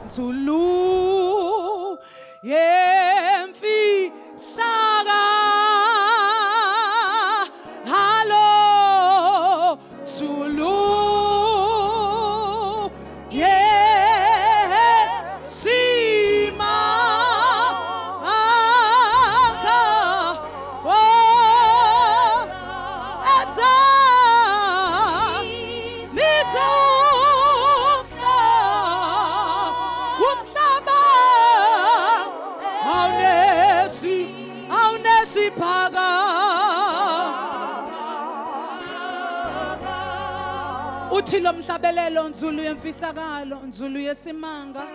Nzulu yemfihlaka halo Nzulu uthi lo mhlabelelo Nzulu yemfihlakalo Nzulu yesimanga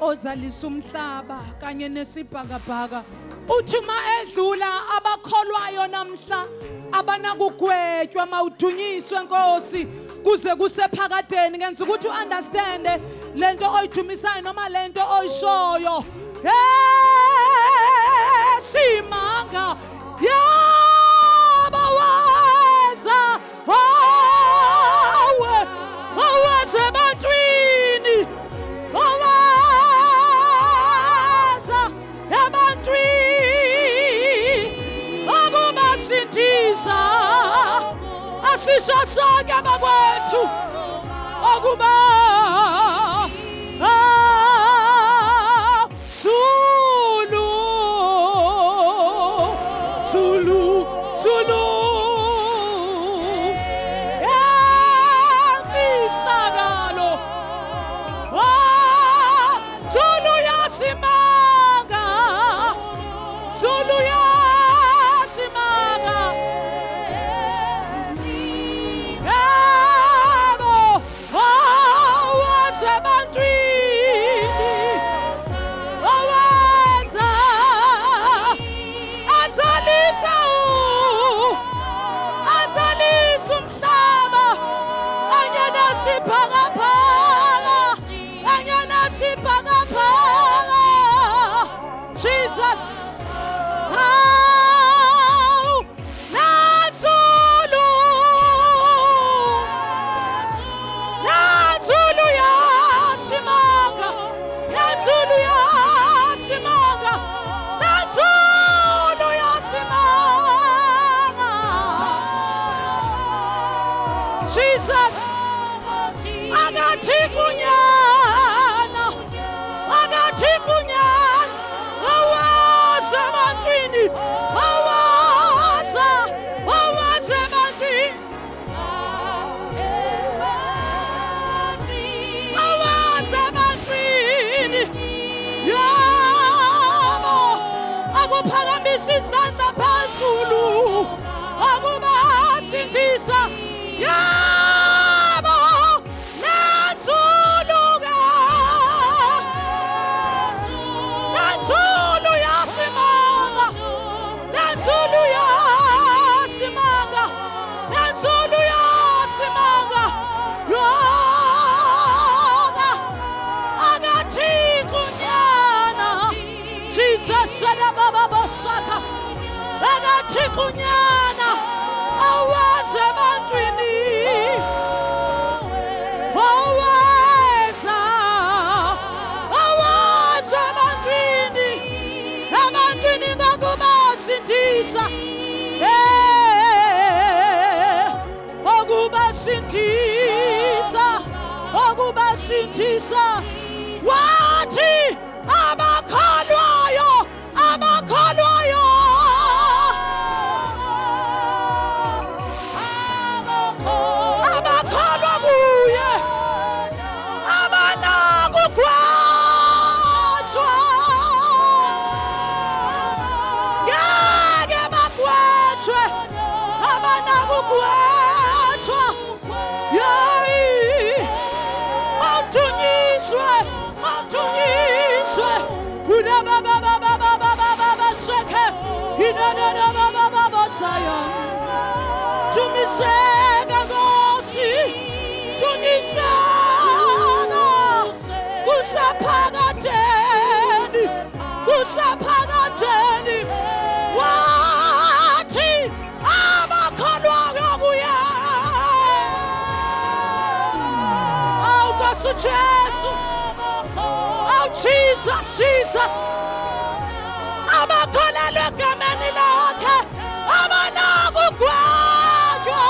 ozalisa umhlaba kanye nesibhakabhaka uthi uma edlula abakholwayo namhla abanakugwetshwa mawudunyiswe Nkosi kuze kusephakadeni ngenza ukuthi uunderstand lento oyidumisayo noma lento oyishoyo simanga yabaweza ebantwini owaza ebantwini okubasindisa asisho sonke abakwethu okuba isandla phezulu akubasindisa yabo Nzulu yasimanga Nzulu yasimanga Nzulu yasimanga yona agathi kunyana Jesus shadababa bosaka agathi kunyana awaze ebantwini ebantwini ngokubasindisa okubasindisa wathi abakholwayo abakholwa kuye abanakugwetshwa ngeke bagwetshwe abanakugwetshwa mawudunyiswe udabababababababasheke idadadababababasaya dumiseka Nkosi dumiseka kusaphakadeni wathi abakholwayo kuye Nkosi Jesu Jesus, Jesus. Abakholelwa egameni lakhe abanakugwajwa.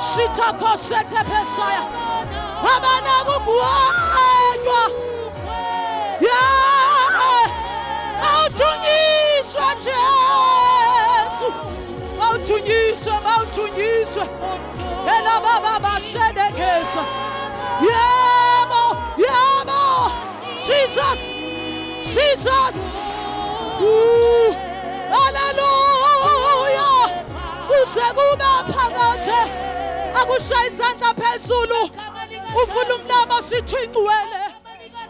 Shitakosete Pesaya. Abanakugwajwa. Yeah. Awuthunyiswa Jesu. Awuthunyiswa. Ela baba bashedekesa. Yebo. Jesus. Hallelujah. Usekuba phakade. Akushaya izandla phezulu. Uvula umlomo sithi ingcwele.